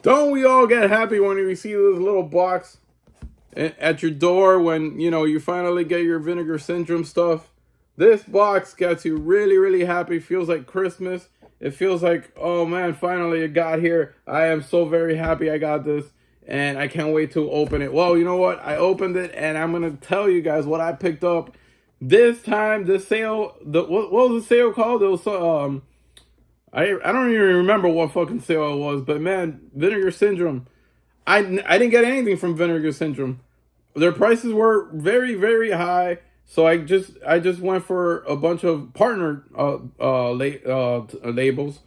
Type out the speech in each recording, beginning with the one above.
Don't we all get happy when we see this little box at your door when, you finally get your Vinegar Syndrome stuff? This box gets you really, really happy. Feels like Christmas. It feels like, oh man, finally it got here. I am so very happy I got this, and I can't wait to open it. Well, you know what? I opened it, and I'm going to tell you guys what I picked up. This time, the sale, what was the sale called? It was, I don't even remember what fucking sale it was, but man, Vinegar Syndrome. I didn't get anything from Vinegar Syndrome. Their prices were very, very high, so I just went for a bunch of partner labels,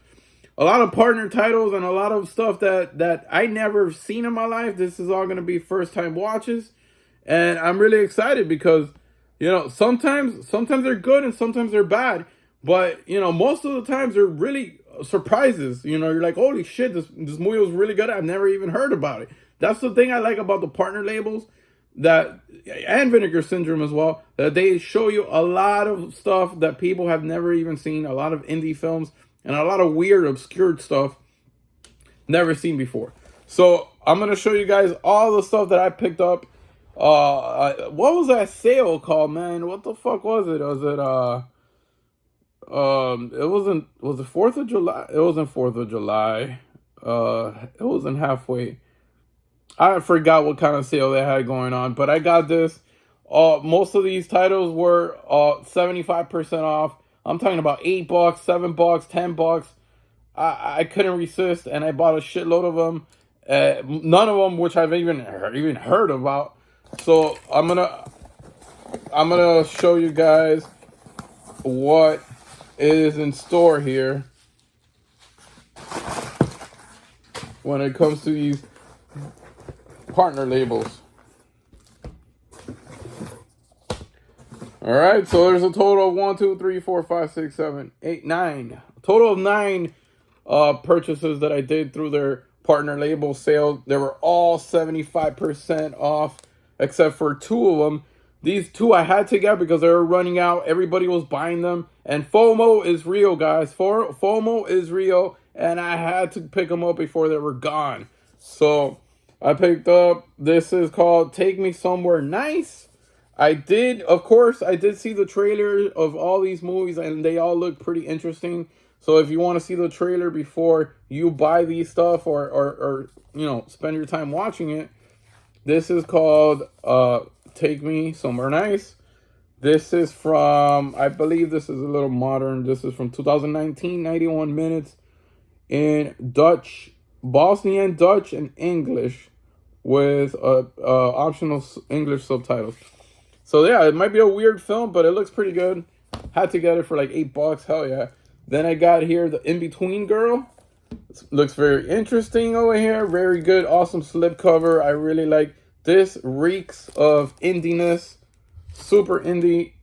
a lot of partner titles, and a lot of stuff that I never seen in my life. This is all gonna be first time watches, and I'm really excited because sometimes they're good and sometimes they're bad, but most of the times they're really surprises. You're like, holy shit, this movie was really good. I've never even heard about it. That's the thing I like about the partner labels, that and Vinegar Syndrome as well, that they show you a lot of stuff that people have never even seen, a lot of indie films and a lot of weird obscure stuff never seen before. So I'm gonna show you guys all the stuff that I picked up. What was that sale called, man? What the fuck was it? It wasn't, was it 4th of July? It wasn't 4th of July. It wasn't halfway. I forgot what kind of sale they had going on, but I got this. Most of these titles were 75% off. I'm talking about $8, $7, $10. I couldn't resist, and I bought a shitload of them. None of them which I've even heard about. So I'm gonna show you guys what is in store here when it comes to these partner labels. All right, so there's a total of 1, 2, 3, 4, 5, 6, 7, 8, 9. A total of 9 purchases that I did through their partner label sale. They were all 75% off, except for 2 of them. These 2 I had to get because they were running out. Everybody was buying them. And FOMO is real, guys. FOMO is real. And I had to pick them up before they were gone. So I picked up, this is called Take Me Somewhere Nice. Of course, I did see the trailer of all these movies, and they all look pretty interesting. So if you want to see the trailer before you buy these stuff or spend your time watching it, this is called Take Me Somewhere Nice. This is from, I believe this is a little modern. This is from 2019, 91 minutes in Dutch, Bosnian, Dutch, and English with optional English subtitles. So yeah, it might be a weird film, but it looks pretty good. Had to get it for like $8. Hell yeah. Then I got here the In Between Girl. It looks very interesting over here. Very good, awesome slipcover. I really like this. Reeks of indiness. Super indie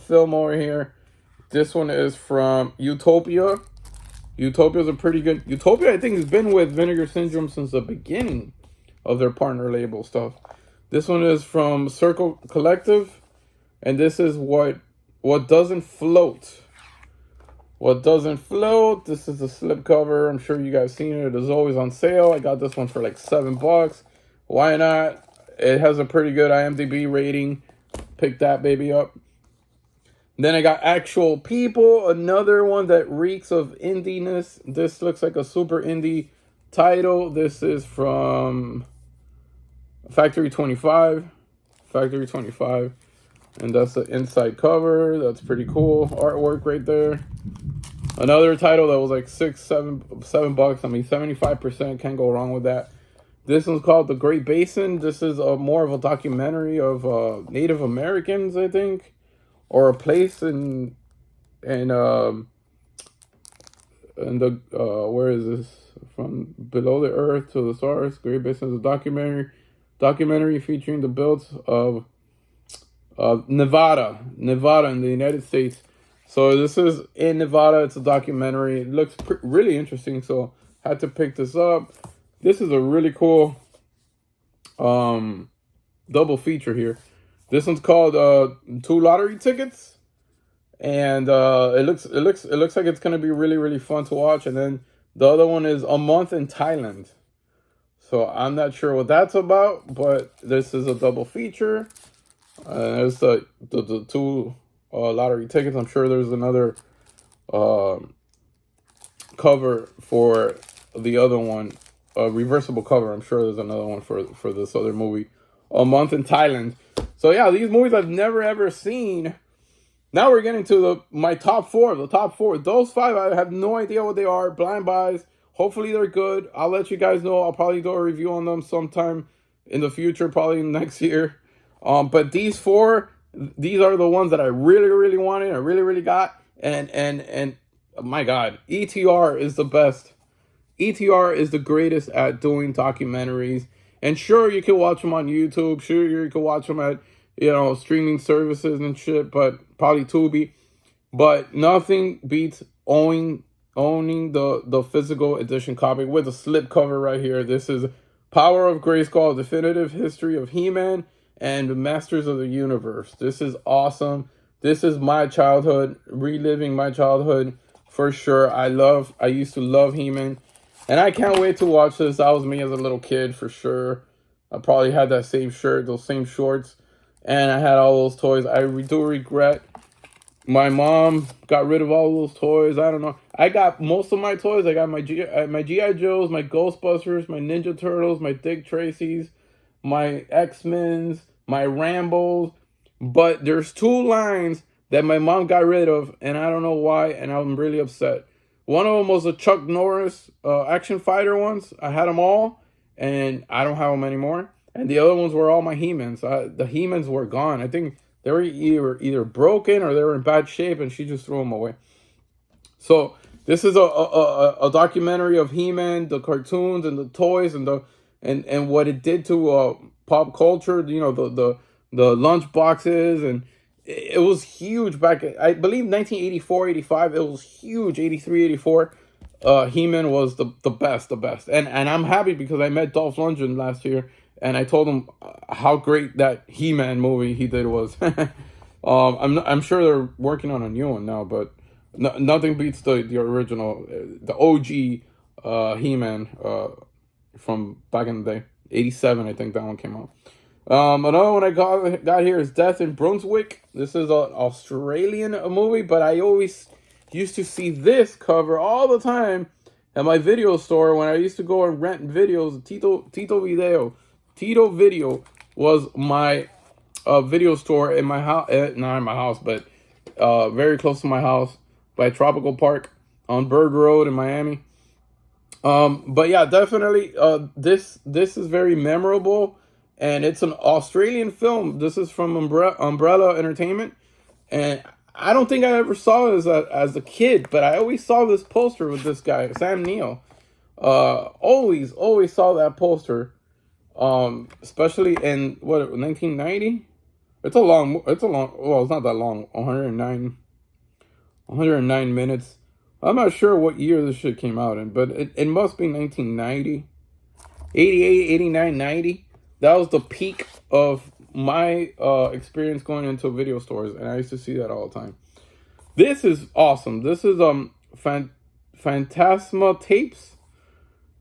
film over here. This one is from Utopia. Utopia's a pretty good. Utopia, I think, has been with Vinegar Syndrome since the beginning of their partner label stuff. This one is from Circle Collective, and this is what doesn't float. What doesn't float. This is a slipcover. I'm sure you guys seen it. It is always on sale. I got this one for like $7. Why not? It has a pretty good IMDb rating. Pick that baby up. Then I got Actual People, another one that reeks of indiness. This looks like a super indie title. This is from Factory 25. Factory 25. And that's the inside cover. That's pretty cool. Artwork right there. Another title that was like $7. I mean, 75%. Can't go wrong with that. This one's called The Great Basin. This is more of a documentary of Native Americans, I think. Or a place in the where is this? From below the earth to the stars. Great Basin is a documentary featuring the builds of Nevada in the United States. So this is in Nevada. It's a documentary. It looks really interesting. So had to pick this up. This is a really cool double feature here. This one's called 2 lottery tickets, and it looks like it's gonna be really, really fun to watch. And then the other one is A Month in Thailand. So I'm not sure what that's about, but this is a double feature. There's the two lottery tickets. I'm sure there's another cover for the other one, a reversible cover. I'm sure there's another one for this other movie, A Month in Thailand. So yeah, these movies I've never ever seen. Now we're getting to my top four. The top four. Those five, I have no idea what they are. Blind buys. Hopefully they're good. I'll let you guys know. I'll probably do a review on them sometime in the future, probably next year. But these four, these are the ones that I really, really wanted. I really, really got. And my God, ETR is the best. ETR is the greatest at doing documentaries. And sure, you can watch them on YouTube. Sure, you can watch them at, streaming services and shit, but probably Tubi. But nothing beats owning the physical edition copy with a slipcover right here. This is Power of Grayskull, Definitive History of He-Man and Masters of the Universe. This is awesome. This is my childhood, reliving my childhood for sure. I used to love He-Man. And I can't wait to watch this. That was me as a little kid for sure. I probably had that same shirt, those same shorts. And I had all those toys. I do regret my mom got rid of all those toys. I don't know. I got most of my toys. I got my G.I. Joes, my Ghostbusters, my Ninja Turtles, my Dick Tracys, my X-Men's, my Rambos. But there's two lines that my mom got rid of, and I don't know why, and I'm really upset. One of them was the Chuck Norris action fighter ones. I had them all, and I don't have them anymore. And the other ones were all my He-Mans. The He-Mans were gone. I think they were either broken or they were in bad shape, and she just threw them away. So this is a documentary of He-Man, the cartoons and the toys and what it did to pop culture. The lunch boxes, and it was huge back. I believe 1984, 85. It was huge. 83, 84. He-Man was the best. And I'm happy because I met Dolph Lundgren last year. And I told him how great that He-Man movie he did was. I'm sure they're working on a new one now, but nothing beats the original, the OG He-Man from back in the day. 87, I think that one came out. Another one I got here is Death in Brunswick. This is an Australian movie, but I always used to see this cover all the time at my video store when I used to go and rent videos. Tito Video was my video store in my house, not in my house, but very close to my house by Tropical Park on Berg Road in Miami. But yeah, definitely this is very memorable, and it's an Australian film. This is from Umbrella Entertainment, and I don't think I ever saw it as a kid, but I always saw this poster with this guy, Sam Neill. Always saw that poster. Especially in 1990. It's well, it's not that long. 109 minutes. I'm not sure what year this shit came out in, but it must be 1990, 88, 89, 90. That was the peak of my experience going into video stores, and I used to see that all the time. This is awesome. This is Phantasma Tapes.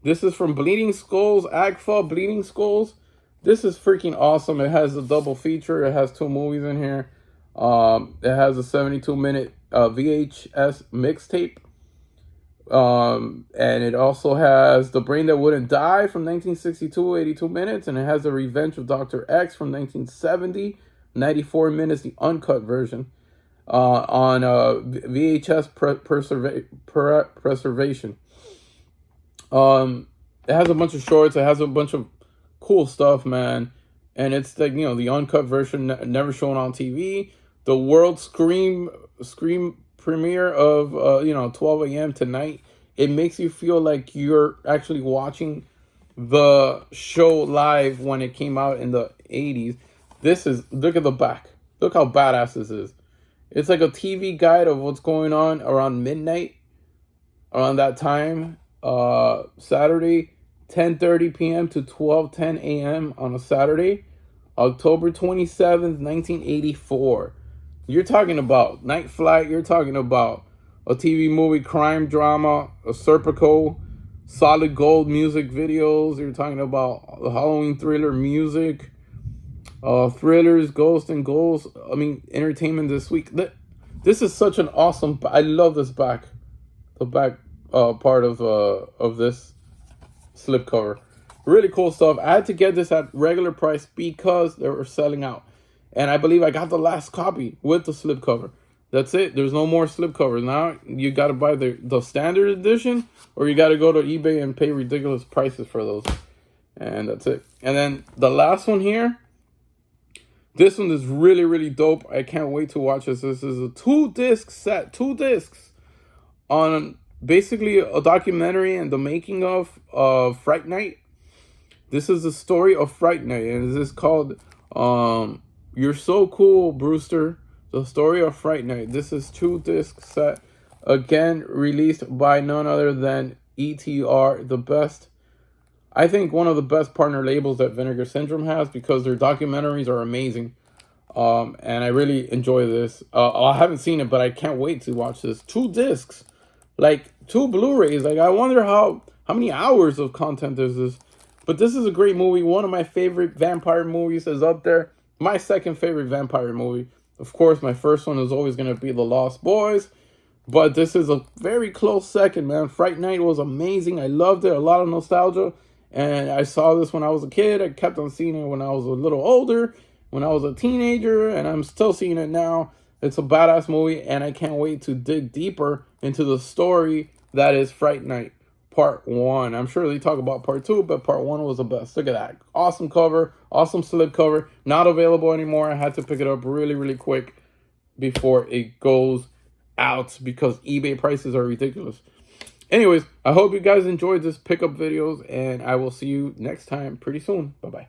This is from Bleeding Skulls, AGFA Bleeding Skulls. This is freaking awesome. It has a double feature. It has two movies in here. It has a 72-minute VHS mixtape. And it also has The Brain That Wouldn't Die from 1962, 82 minutes. And it has The Revenge of Dr. X from 1970, 94 minutes, the uncut version. On VHS preservation. It has a bunch of shorts. It has a bunch of cool stuff, man. And it's like, the uncut version, never shown on TV. The world scream premiere of 12 a.m. tonight. It makes you feel like you're actually watching the show live when it came out in the 80s. Look at the back. Look how badass this is. It's like a TV guide of what's going on around midnight, around that time. Saturday, 10:30 p.m. to 12:10 a.m. on a Saturday, October 27th, 1984. You're talking about Night Flight. You're talking about a TV movie, crime drama, a Serpico, solid gold music videos. You're talking about the Halloween thriller music, thrillers, ghosts and goals. I mean, entertainment this week. This is such an awesome. I love this back, the back part of this slipcover. Really cool stuff. I had to get this at regular price because they were selling out, and I believe I got the last copy with the slipcover. That's it. There's no more slipcovers now. You got to buy the standard edition, or you got to go to eBay and pay ridiculous prices for those. And that's it. And then the last one here. This one is really, really dope. I can't wait to watch this. This is a 2-disc set. 2 discs on basically a documentary and the making of Fright Night. This is the story of Fright Night, and this is called You're So Cool, Brewster. The story of Fright Night. This is 2-disc set. Again, released by none other than ETR, the best. I think one of the best partner labels that Vinegar Syndrome has, because their documentaries are amazing. And I really enjoy this. I haven't seen it, but I can't wait to watch this. 2 discs, like 2 Blu-rays. Like, I wonder how many hours of content is this. But this is a great movie. One of my favorite vampire movies is up there. My second favorite vampire movie. Of course, my first one is always going to be The Lost Boys. But this is a very close second, man. Fright Night was amazing. I loved it. A lot of nostalgia. And I saw this when I was a kid. I kept on seeing it when I was a little older, when I was a teenager, and I'm still seeing it now. It's a badass movie, and I can't wait to dig deeper into the story that is Fright Night Part 1. I'm sure they talk about Part 2, but Part 1 was the best. Look at that. Awesome cover, awesome slip cover. Not available anymore. I had to pick it up really, really quick before it goes out because eBay prices are ridiculous. Anyways, I hope you guys enjoyed this pickup videos, and I will see you next time pretty soon. Bye-bye.